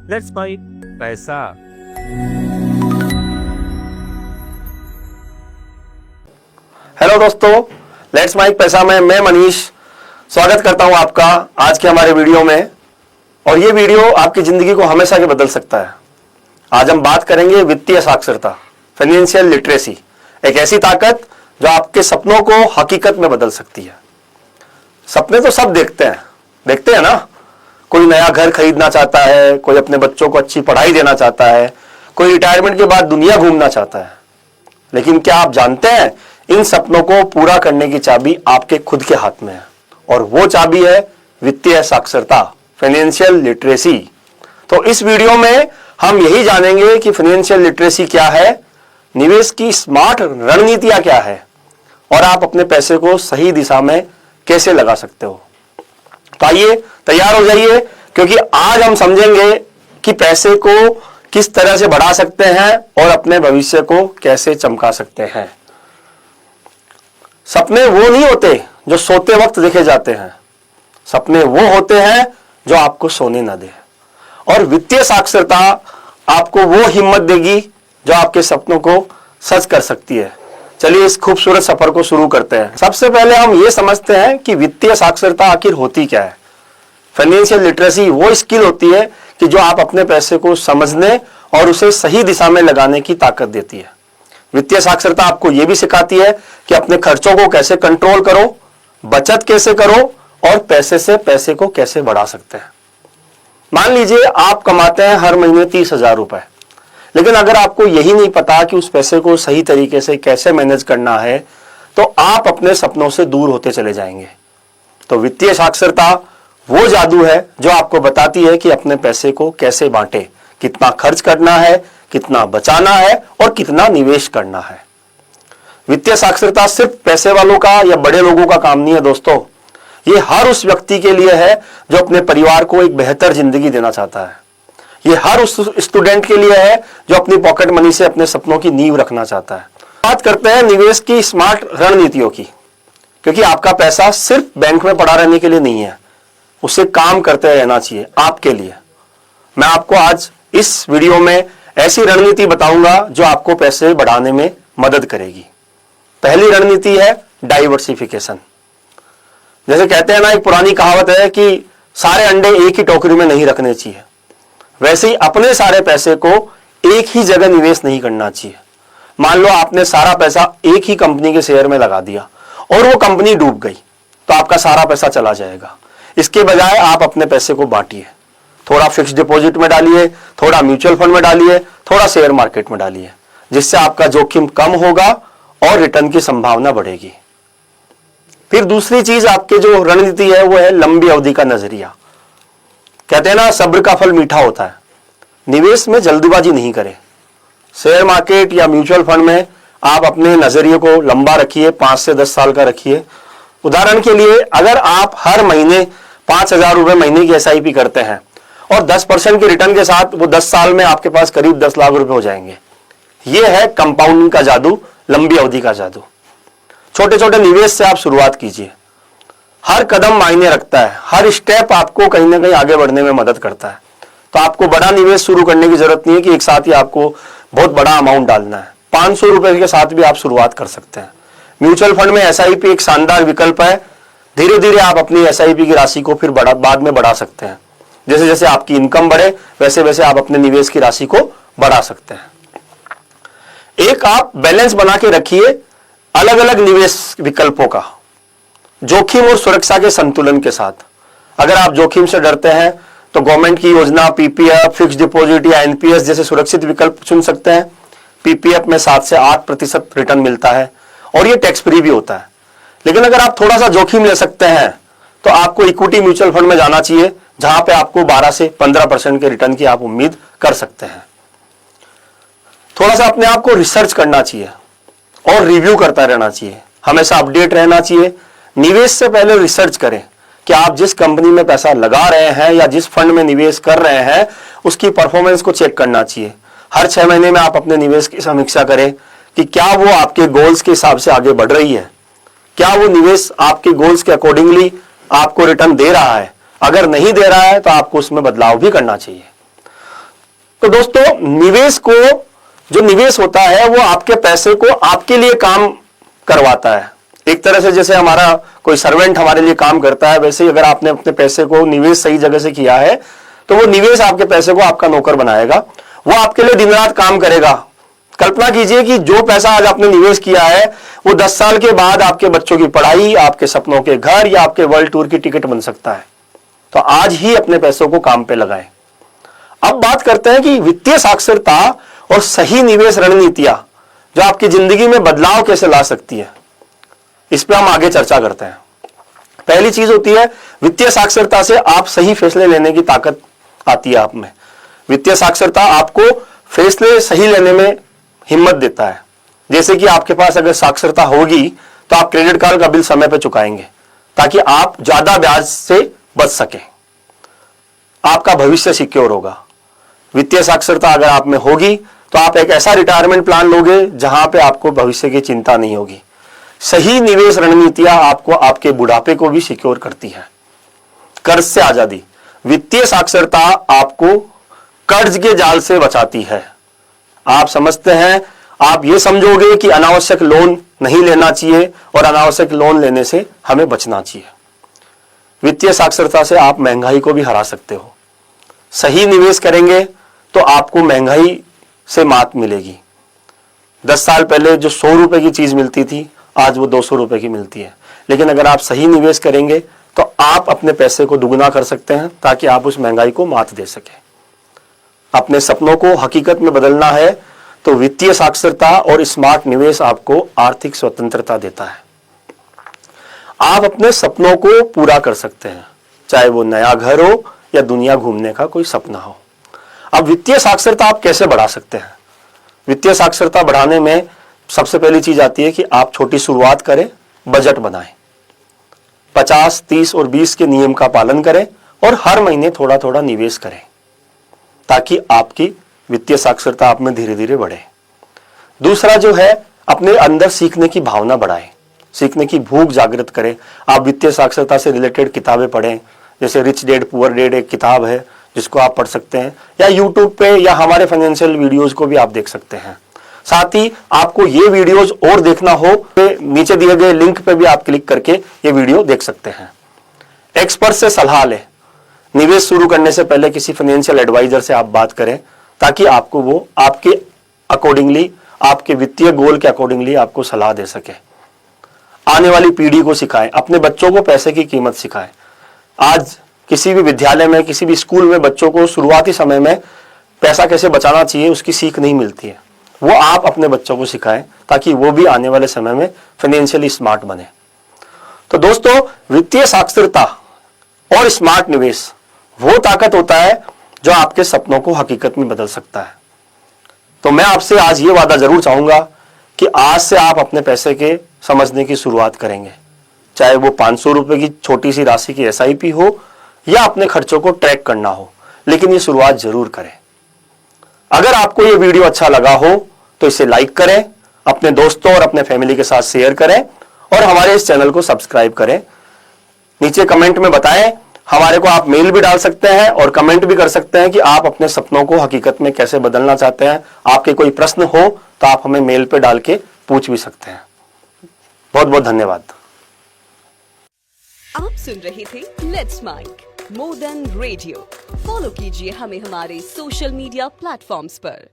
Let's buy पैसा। Hello दोस्तों, let's mic पैसा में मैं मनीष स्वागत करता हूं आपका आज के हमारे वीडियो में। और ये वीडियो आपकी जिंदगी को हमेशा के बदल सकता है। आज हम बात करेंगे वित्तीय साक्षरता, फाइनेंशियल लिटरेसी, एक ऐसी ताकत जो आपके सपनों को हकीकत में बदल सकती है। सपने तो सब देखते हैं ना। कोई नया घर खरीदना चाहता है, कोई अपने बच्चों को अच्छी पढ़ाई देना चाहता है, कोई रिटायरमेंट के बाद दुनिया घूमना चाहता है। लेकिन क्या आप जानते हैं, इन सपनों को पूरा करने की चाबी आपके खुद के हाथ में है, और वो चाबी है वित्तीय साक्षरता, फाइनेंशियल लिटरेसी। तो इस वीडियो में हम यही जानेंगे कि फाइनेंशियल लिटरेसी क्या है, निवेश की स्मार्ट रणनीतियां क्या है, और आप अपने पैसे को सही दिशा में कैसे लगा सकते हो। तो आइए तैयार हो जाइए, क्योंकि आज हम समझेंगे कि पैसे को किस तरह से बढ़ा सकते हैं और अपने भविष्य को कैसे चमका सकते हैं। सपने वो नहीं होते जो सोते वक्त देखे जाते हैं, सपने वो होते हैं जो आपको सोने ना दे। और वित्तीय साक्षरता आपको वो हिम्मत देगी जो आपके सपनों को सच कर सकती है। चलिए इस खूबसूरत सफर को शुरू करते हैं। सबसे पहले हम ये समझते हैं कि वित्तीय साक्षरता आखिर होती क्या है। फाइनेंशियल लिटरेसी वो स्किल होती है कि जो आप अपने पैसे को समझने और उसे सही दिशा में लगाने की ताकत देती है। वित्तीय साक्षरता आपको यह भी सिखाती है कि अपने खर्चों को कैसे कंट्रोल करो, बचत कैसे करो और पैसे से पैसे को कैसे बढ़ा सकते हैं। मान लीजिए आप कमाते हैं हर महीने 30,000 रुपए, लेकिन अगर आपको यही नहीं पता कि उस पैसे को सही तरीके से कैसे मैनेज करना है, तो आप अपने सपनों से दूर होते चले जाएंगे। तो वित्तीय साक्षरता वो जादू है जो आपको बताती है कि अपने पैसे को कैसे बांटे, कितना खर्च करना है, कितना बचाना है और कितना निवेश करना है। वित्तीय साक्षरता सिर्फ पैसे वालों का या बड़े लोगों का काम नहीं है दोस्तों, ये हर उस व्यक्ति के लिए है जो अपने परिवार को एक बेहतर जिंदगी देना चाहता है। ये हर उस स्टूडेंट के लिए है जो अपनी पॉकेट मनी से अपने सपनों की नींव रखना चाहता है। बात करते हैं निवेश की स्मार्ट रणनीतियों की, क्योंकि आपका पैसा सिर्फ बैंक में पड़ा रहने के लिए नहीं है, उसे काम करते रहना चाहिए आपके लिए। मैं आपको आज इस वीडियो में ऐसी रणनीति बताऊंगा जो आपको पैसे बढ़ाने में मदद करेगी। पहली रणनीति है डाइवर्सिफिकेशन। जैसे कहते हैं ना, एक पुरानी कहावत है कि सारे अंडे एक ही टोकरी में नहीं रखने चाहिए, वैसे ही अपने सारे पैसे को एक ही जगह निवेश नहीं करना चाहिए। मान लो आपने सारा पैसा एक ही कंपनी के शेयर में लगा दिया और वो कंपनी डूब गई, तो आपका सारा पैसा चला जाएगा। इसके बजाय आप अपने पैसे को बांटिए, थोड़ा फिक्स डिपॉजिट में डालिए, थोड़ा म्यूचुअल फंड में डालिए, थोड़ा शेयर मार्केट में डालिए, जिससे आपका जोखिम कम होगा और रिटर्न की संभावना बढ़ेगी। फिर दूसरी चीज आपके जो रणनीति है वो है लंबी अवधि का नजरिया। कहते हैं ना, सब्र का फल मीठा होता है। निवेश में जल्दबाजी नहीं करें। शेयर मार्केट या म्यूचुअल फंड में आप अपने नजरिए को लंबा रखिए, 5 से 10 साल का रखिए। उदाहरण के लिए, अगर आप हर महीने 5,000 रुपए महीने की SIP करते हैं और 10% के रिटर्न के साथ वो 10 साल में आपके पास करीब 10 लाख रुपए हो जाएंगे। ये है कंपाउंडिंग का जादू, लंबी अवधि का जादू। छोटे छोटे निवेश से आप शुरुआत कीजिए। हर कदम मायने रखता है, हर स्टेप आपको कहीं ना कहीं आगे बढ़ने में मदद करता है। तो आपको बड़ा निवेश शुरू करने की जरूरत नहीं है कि एक साथ ही आपको बहुत बड़ा अमाउंट डालना है। 500 रुपए के साथ भी आप शुरुआत कर सकते हैं। म्यूचुअल फंड में SIP एक शानदार विकल्प है। धीरे धीरे आप अपनी SIP की राशि को फिर बाद में बढ़ा सकते हैं। जैसे जैसे आपकी इनकम बढ़े वैसे वैसे आप अपने निवेश की राशि को बढ़ा सकते हैं। एक आप बैलेंस बना के रखिए अलग अलग निवेश विकल्पों का, जोखिम और सुरक्षा के संतुलन के साथ। अगर आप जोखिम से डरते हैं तो गवर्नमेंट की योजना PPF, फिक्स डिपॉजिट या NPS जैसे सुरक्षित विकल्प चुन सकते हैं। PPF में 7 से 8% रिटर्न मिलता है और ये टैक्स फ्री भी होता है। लेकिन अगर आप थोड़ा सा जोखिम ले सकते हैं तो आपको इक्विटी म्यूचुअल फंड में जाना चाहिए, जहां पे आपको 12 से 15% के रिटर्न की आप उम्मीद कर सकते हैं। थोड़ा सा अपने आप को रिसर्च करना चाहिए और रिव्यू करता रहना चाहिए, हमेशा अपडेट रहना चाहिए। निवेश से पहले रिसर्च करें कि आप जिस कंपनी में पैसा लगा रहे हैं या जिस फंड में निवेश कर रहे हैं उसकी परफॉर्मेंस को चेक करना चाहिए। हर 6 महीने में आप अपने निवेश की समीक्षा करें कि क्या वो आपके गोल्स के हिसाब से आगे बढ़ रही है, क्या वो निवेश आपके गोल्स के अकॉर्डिंगली आपको रिटर्न दे रहा है। अगर नहीं दे रहा है तो आपको उसमें बदलाव भी करना चाहिए। तो दोस्तों जो निवेश होता है वो आपके पैसे को आपके लिए काम करवाता है। एक तरह से जैसे हमारा कोई सर्वेंट हमारे लिए काम करता है, वैसे ही अगर आपने अपने पैसे को निवेश सही जगह से किया है तो वो निवेश आपके पैसे को आपका नौकर बनाएगा, वो आपके लिए दिन रात काम करेगा। कल्पना कीजिए कि जो पैसा आज आपने निवेश किया है वो 10 साल के बाद आपके बच्चों की पढ़ाई, आपके सपनों के घर या आपके वर्ल्ड टूर की टिकट बन सकता है। तो आज ही अपने पैसों को काम पे लगाएं। अब बात करते हैं कि वित्तीय साक्षरता और सही निवेश रणनीतियां जो आपकी जिंदगी में बदलाव कैसे ला सकती है, इस पे हम आगे चर्चा करते हैं। पहली चीज होती है वित्तीय साक्षरता से आप सही फैसले लेने की ताकत आती है आप में। वित्तीय साक्षरता आपको फैसले सही लेने में हिम्मत देता है। जैसे कि आपके पास अगर साक्षरता होगी तो आप क्रेडिट कार्ड का बिल समय पर चुकाएंगे ताकि आप ज्यादा ब्याज से बच सकें, आपका भविष्य सिक्योर होगा। वित्तीय साक्षरता अगर आप में होगी तो आप एक ऐसा रिटायरमेंट प्लान लोगे जहां पे आपको भविष्य की चिंता नहीं होगी। सही निवेश रणनीतियां आपको आपके बुढ़ापे को भी सिक्योर करती है। कर्ज से आजादी, वित्तीय साक्षरता आपको कर्ज के जाल से बचाती है। आप समझते हैं, आप ये समझोगे कि अनावश्यक लोन नहीं लेना चाहिए और अनावश्यक लोन लेने से हमें बचना चाहिए। वित्तीय साक्षरता से आप महंगाई को भी हरा सकते हो। सही निवेश करेंगे तो आपको महंगाई से मात मिलेगी। 10 साल पहले जो 100 रुपए की चीज मिलती थी आज वो 200 रुपए की मिलती है। लेकिन अगर आप सही निवेश करेंगे तो आप अपने पैसे को दुगना कर सकते हैं ताकि आप उस महंगाई को मात दे सकें। अपने सपनों को हकीकत में बदलना है तो वित्तीय साक्षरता और स्मार्ट निवेश आपको आर्थिक स्वतंत्रता देता है। आप अपने सपनों को पूरा कर सकते हैं, चाहे वो नया घर हो या दुनिया घूमने का कोई सपना हो। अब वित्तीय साक्षरता आप कैसे बढ़ा सकते हैं? वित्तीय साक्षरता बढ़ाने में सबसे पहली चीज आती है कि आप छोटी शुरुआत करें, बजट बनाएं, 50, 30 और 20 के नियम का पालन करें और हर महीने थोड़ा थोड़ा निवेश करें ताकि आपकी वित्तीय साक्षरता आप में धीरे धीरे बढ़े। दूसरा जो है, अपने अंदर सीखने की भावना बढ़ाएं, सीखने की भूख जागृत करें। आप वित्तीय साक्षरता से रिलेटेड किताबें पढ़ें, जैसे रिच डैड पुअर डैड एक किताब है जिसको आप पढ़ सकते हैं, या यूट्यूब पे या हमारे फाइनेंशियल वीडियोज को भी आप देख सकते हैं। साथ ही आपको ये वीडियोज और देखना हो तो नीचे दिए गए लिंक पे भी आप क्लिक करके ये वीडियो देख सकते हैं। एक्सपर्ट से सलाह लें, निवेश शुरू करने से पहले किसी फाइनेंशियल एडवाइजर से आप बात करें ताकि आपको वो आपके अकॉर्डिंगली, आपके वित्तीय गोल के अकॉर्डिंगली आपको सलाह दे सके। आने वाली पीढ़ी को सिखाएं, अपने बच्चों को पैसे की कीमत सिखाएं। आज किसी भी विद्यालय में, किसी भी स्कूल में बच्चों को शुरुआती समय में पैसा कैसे बचाना चाहिए उसकी सीख नहीं मिलती है। वो आप अपने बच्चों को सिखाएं ताकि वो भी आने वाले समय में फाइनेंशियली स्मार्ट बने। तो दोस्तों, वित्तीय साक्षरता और स्मार्ट निवेश वो ताकत होता है जो आपके सपनों को हकीकत में बदल सकता है। तो मैं आपसे आज ये वादा जरूर चाहूंगा कि आज से आप अपने पैसे के समझने की शुरुआत करेंगे, चाहे वो 500 रुपए की छोटी सी राशि की SIP हो या अपने खर्चों को ट्रैक करना हो, लेकिन ये शुरुआत जरूर करें। अगर आपको ये वीडियो अच्छा लगा हो तो इसे लाइक करें, अपने दोस्तों और अपने फैमिली के साथ शेयर करें और हमारे इस चैनल को सब्सक्राइब करें। नीचे कमेंट में बताएं, हमारे को आप मेल भी डाल सकते हैं और कमेंट भी कर सकते हैं कि आप अपने सपनों को हकीकत में कैसे बदलना चाहते हैं। आपके कोई प्रश्न हो तो आप हमें मेल पे डाल के पूछ भी सकते हैं। बहुत बहुत धन्यवाद। आप सुन रहे थे let's make more than radio. Follow कीजिए हमें हमारे सोशल मीडिया प्लेटफॉर्म्स पर।